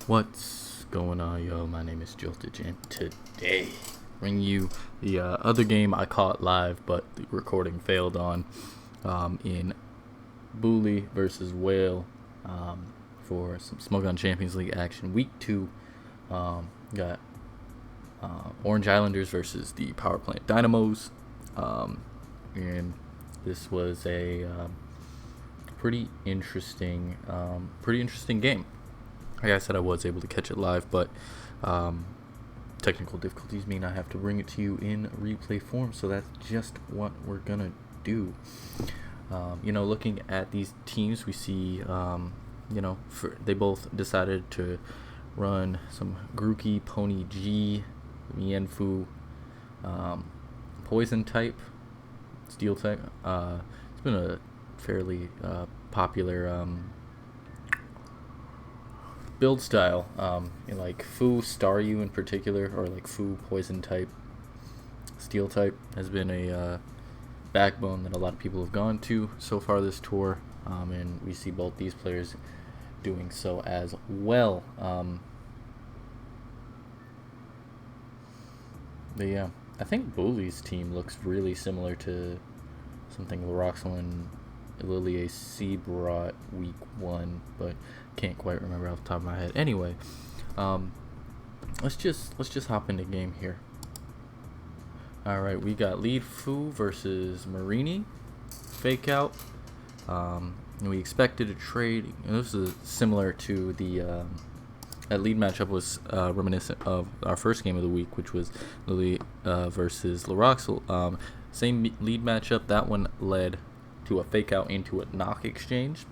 What's going on, yo? My name is Joltage, and today bring you the other game I caught live, but the recording failed on in Boulicrok versus Wail for some Smoke on Champions League action. Week 2 got Orange Islanders versus the Power Plant Dynamos, and this was a pretty interesting game. Like I said, I was able to catch it live, but technical difficulties mean I have to bring it to you in replay form, so that's just what we're gonna do. Looking at these teams, we see, they both decided to run some Grookey, Pony G, Mienfu, Poison type, Steel type. It's been a fairly popular build style, like Fu Staryu in particular, or like Fu Poison type, Steel type has been a backbone that a lot of people have gone to so far this tour, and we see both these players doing so as well. But yeah, I think Bully's team looks really similar to something Laroxyl and Lily AC brought week 1, but can't quite remember off the top of my head. Anyway, let's just hop into game here. All right, we got lead Fu versus Marini, fake out. And we expected a trade. And this is similar to the that lead matchup was reminiscent of our first game of the week, which was Lily versus Laroxyl. Same lead matchup. That one led to a fake out into a knock exchange.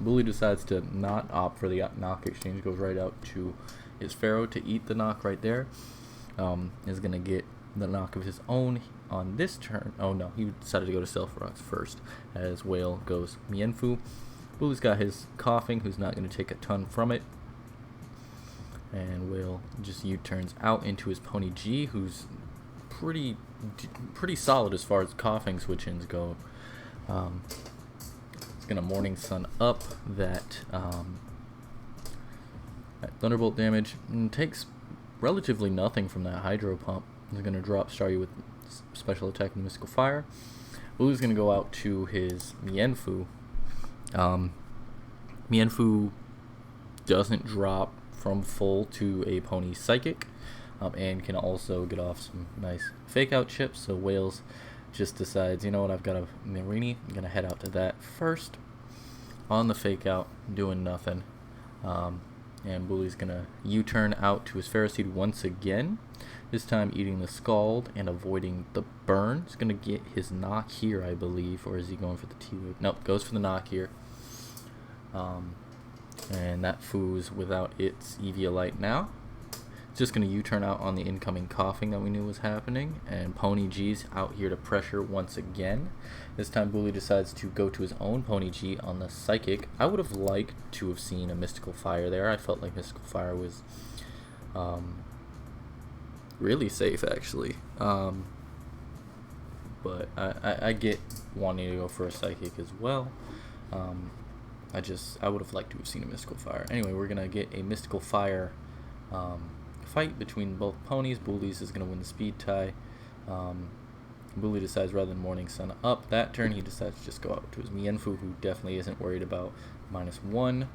Bully decides to not opt for the knock exchange, goes right out to his Pharaoh to eat the knock right there. Is going to get the knock of his own on this turn. Oh no, he decided to go to Self Rocks first, as Wail goes Mienfu. Bully's got his Coughing, who's not going to take a ton from it. And Wail just U-turns out into his Pony G, who's pretty solid as far as Coughing switch-ins go. It's gonna Morning Sun up that Thunderbolt damage, and takes relatively nothing from that Hydro Pump. He's gonna drop Staryu with special attack and Mystical Fire. Blue's gonna go out to his Mienfu. Mienfu doesn't drop from full to a Pony Psychic, and can also get off some nice fake out chips. So Wail's just decides, you know what, I've got a Marini, I'm gonna head out to that first on the fake out, doing nothing. And Bully's gonna U-turn out to his Ferroseed once again, this time eating the Scald and avoiding the burn. He's gonna get his knock here, I believe, or is he going for the T-Wave? Nope, goes for the knock here. And that Fu's without its Eviolite now. Just going to U-turn out on the incoming Coughing that we knew was happening, and Pony G's out here to pressure once again. This time Bully decides to go to his own Pony G on the Psychic. I would have liked to have seen a Mystical Fire there. I felt like Mystical Fire was really safe, actually. But I get wanting to go for a Psychic as well. I would have liked to have seen a Mystical Fire. Anyway, we're going to get a Mystical Fire fight between both ponies. Bully's is going to win the speed tie. Bully decides, rather than Morning Sun up that turn, he decides to just go out to his Mienfu, who definitely isn't worried about -1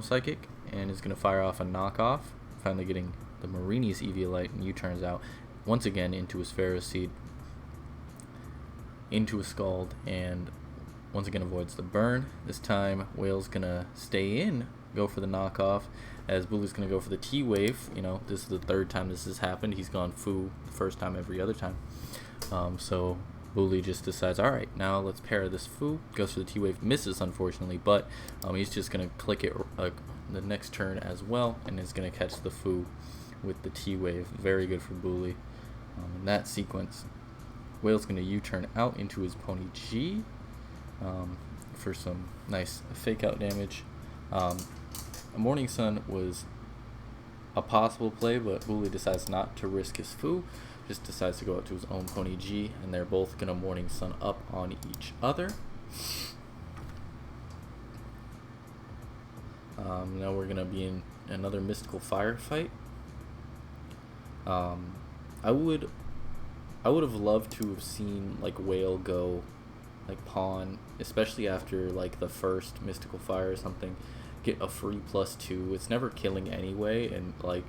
Psychic, and is going to fire off a knockoff, finally getting the Marini's Eviolite, and U-turns out once again into his Ferroseed, into a Scald, and once again avoids the burn. This time Wail's going to stay in, go for the knockoff, as Bully's going to go for the T-Wave. This is the third time this has happened. He's gone Fu the first time every other time. So Bully just decides, alright, now let's pair this Fu. Goes for the T-Wave, misses unfortunately, but he's just going to click it the next turn as well, and is going to catch the Fu with the T-Wave. Very good for Bully. In that sequence, Wail's going to U-turn out into his Pony G for some nice fake out damage. A Morning Sun was a possible play, but Bully decides not to risk his Fu, just decides to go out to his own Pony G, and they're both going to Morning Sun up on each other. Now we're gonna be in another mystical firefight. Um, I would I would have loved to have seen like Wail go like pawn, especially after like the first mystical fire or something, get a free +2. It's never killing anyway, and like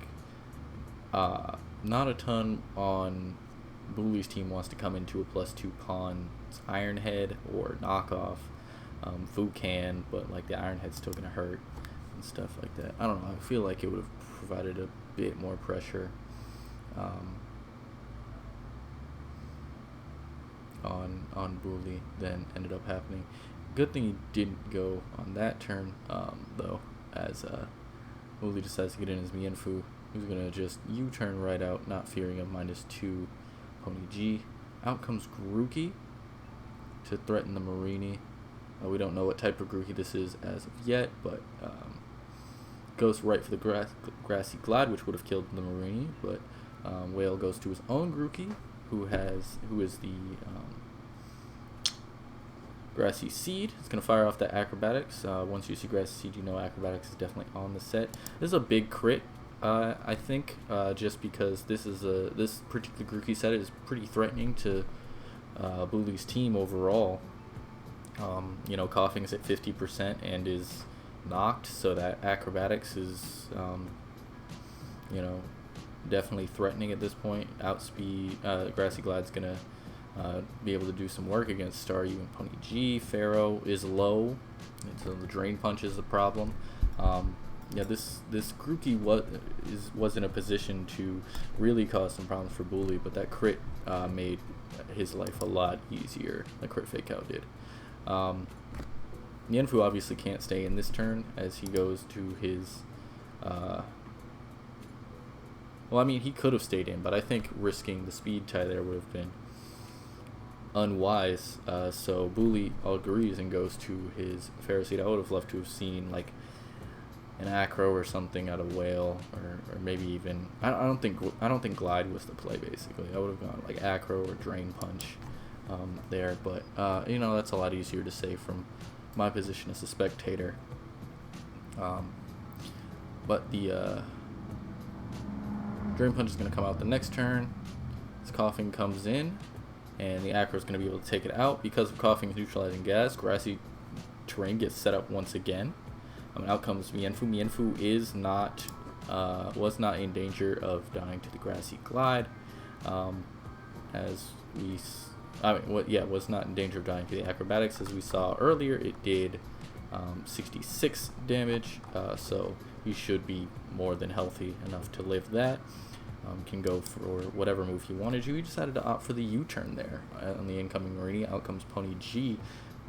not a ton on Boolie's team wants to come into a +2 pawn. It's Iron Head or knockoff. Fu can, but like the Iron Head's still gonna hurt and stuff like that. I don't know. I feel like it would have provided a bit more pressure on Boulie than ended up happening. Good thing he didn't go on that turn, though, as Boulie decides to get in his Mienfu. He's gonna just U-turn right out, not fearing a -2 Pony G. Out comes Grookey to threaten the Marini. We don't know what type of Grookey this is as of yet, but goes right for the Grassy Glide, which would have killed the Marini. But Wail goes to his own Grookey, who is the Grassy Seed. It's going to fire off the Acrobatics. Once you see Grassy Seed, you know Acrobatics is definitely on the set. This is a big crit, I think, just because this particular Grookey set is pretty threatening to Boolie's team overall. Coughing's at 50% and is knocked, so that Acrobatics is, definitely threatening at this point. Outspeed, Grassy Glide's gonna be able to do some work against Staryu and Pony G. Pharaoh is low, and so the Drain Punch is the problem. This Grookey was in a position to really cause some problems for Boulie, but that crit made his life a lot easier. The crit fake out did. Mienfu obviously can't stay in this turn as he goes to his he could have stayed in, but I think risking the speed tie there would have been unwise. So Boulie agrees and goes to his Pharaoh Seed. I would have loved to have seen like an Acro or something out of Wail, or maybe even I don't think Glide was the play. Basically, I would have gone like Acro or Drain Punch there, but that's a lot easier to say from my position as a spectator. But the Drain Punch is going to come out the next turn. His Coughing comes in, and the Acro is going to be able to take it out. Because of Coughing's neutralizing gas, Grassy Terrain gets set up once again. Out comes Mienfu. Mienfu was not in danger of dying to the Grassy Glide, was not in danger of dying to the Acrobatics. As we saw earlier, it did 66 damage, so he should be more than healthy enough to live that. Can go for whatever move he wanted to. He decided to opt for the U-turn there on the incoming Marini. Out comes Pony G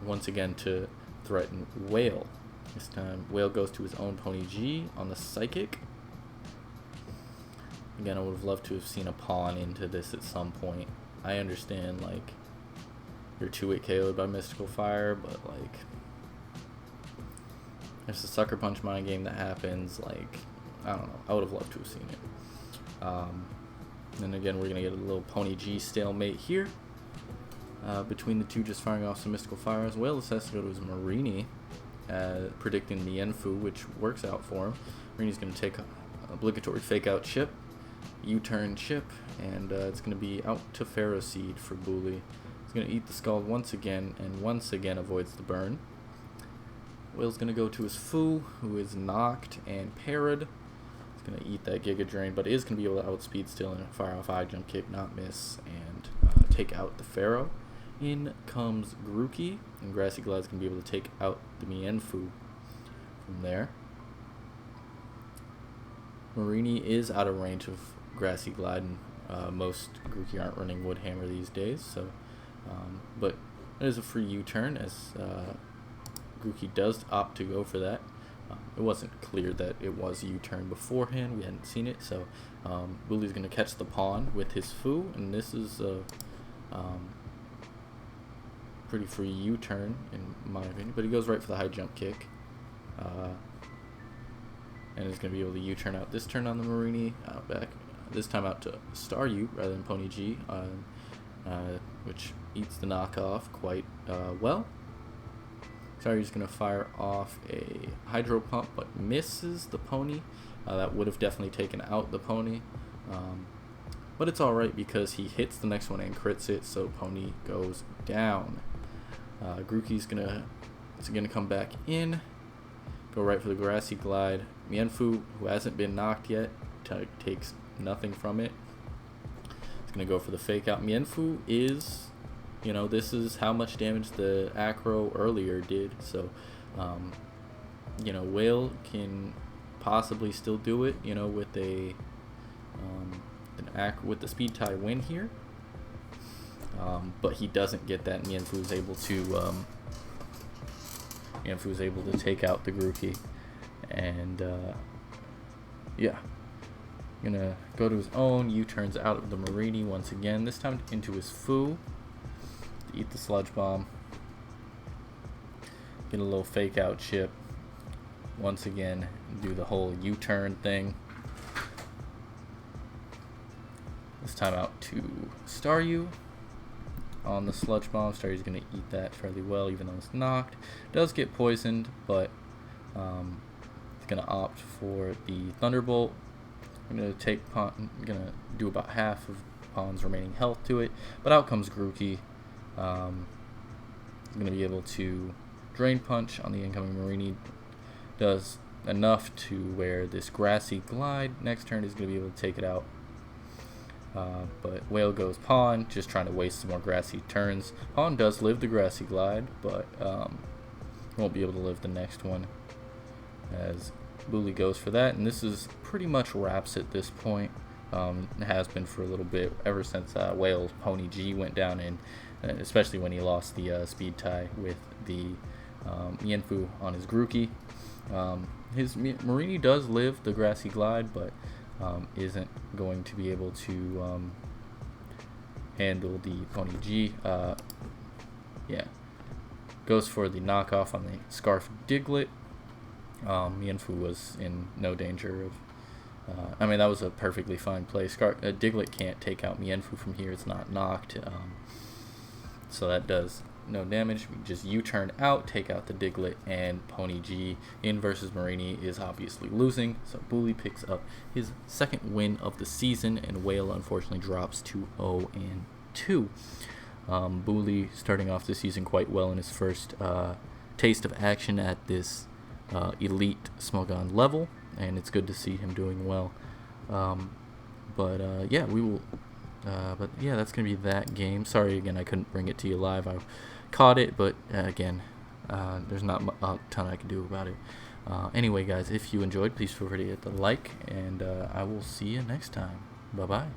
once again to threaten Wail. This time, Wail goes to his own Pony G on the Psychic. Again, I would have loved to have seen a pawn into this at some point. I understand, like, you're 2-hit KO'd by Mystical Fire, but, like, there's a Sucker Punch mind game that happens. Like, I don't know. I would have loved to have seen it. And again, we're going to get a little Pony G stalemate here. Between the two just firing off some Mystical Fires. Wail decides to go to his Marini, predicting the Mienfu, which works out for him. Marini's going to take an obligatory fake out chip, U-turn chip, and it's going to be out to Pharaoh Seed for Boulie. He's going to eat the Scald once again, and once again avoids the burn. Wail's going to go to his Fu, who is knocked and parried. He's going to eat that Giga Drain, but is going to be able to outspeed still and fire off High Jump Kick, not miss, and take out the Pharaoh. In comes Grookey, and Grassy Glide's going to be able to take out the Mienfu from there. Marini is out of range of Grassy Glide, and most Grookey aren't running Woodhammer these days, so but it is a free U-turn as Grookey does opt to go for that. It wasn't clear that it was a U-turn beforehand. We hadn't seen it, so Boolie's going to catch the pawn with his Fu, and this is a pretty free U-turn in my opinion, but he goes right for the High Jump Kick, and is going to be able to U-turn out this turn on the Marini, this time out to Staryu rather than Pony G, which eats the knockoff quite well. Starry's going to fire off a Hydro Pump, but misses the Pony. That would have definitely taken out the Pony. But it's alright because he hits the next one and crits it, so Pony goes down. Grookey's gonna come back in, go right for the Grassy Glide. Mienfoo, who hasn't been knocked yet, takes nothing from it. He's gonna go for the fake out. Mienfoo is, this is how much damage the Acro earlier did, so Wail can possibly still do it, with with the Speed Tie win here. But he doesn't get that. Mienfoo is able to take out the Grookey, and yeah, gonna go to his own. U-turns out of the Marini once again. This time into his Foo to eat the Sludge Bomb. Get a little fake out chip. Once again, do the whole U-turn thing. This time out to Staryu on the Sludge Bomb. Staryu's going to eat that fairly well, even though it's knocked. Does get poisoned, but it's going to opt for the Thunderbolt. I'm going to do about half of Pond's remaining health to it, but out comes Grookey. He's going to be able to Drain Punch on the incoming Marini. Does enough to where this Grassy Glide next turn is going to be able to take it out. But Wail goes Pond, just trying to waste some more grassy turns. Pond does live the Grassy Glide, but won't be able to live the next one, as Boulicrok goes for that. And this is pretty much wraps at this point. It has been for a little bit, ever since Wail's Pony G went down, and especially when he lost the Speed Tie with the Mienfoo on his Grookey. His Marini does live the Grassy Glide, but isn't going to be able to handle the Pony G. Goes for the knockoff on the Scarf Diglett. Mienfoo was in no danger of... that was a perfectly fine play. Diglett can't take out Mienfoo from here. It's not knocked. So that does no damage. We just U-turn out, take out the Diglett, and Pony G in versus Marini is obviously losing. So Boulicrok picks up his second win of the season, and Wail unfortunately drops to 0-2. Boulicrok starting off the season quite well in his first taste of action at this elite Smogon level, and it's good to see him doing well. We will. But yeah, that's going to be that game. Sorry again, I couldn't bring it to you live. I caught it, but again, there's not a ton I can do about it. Anyway, guys, if you enjoyed, please feel free to hit the like, and I will see you next time. Bye-bye.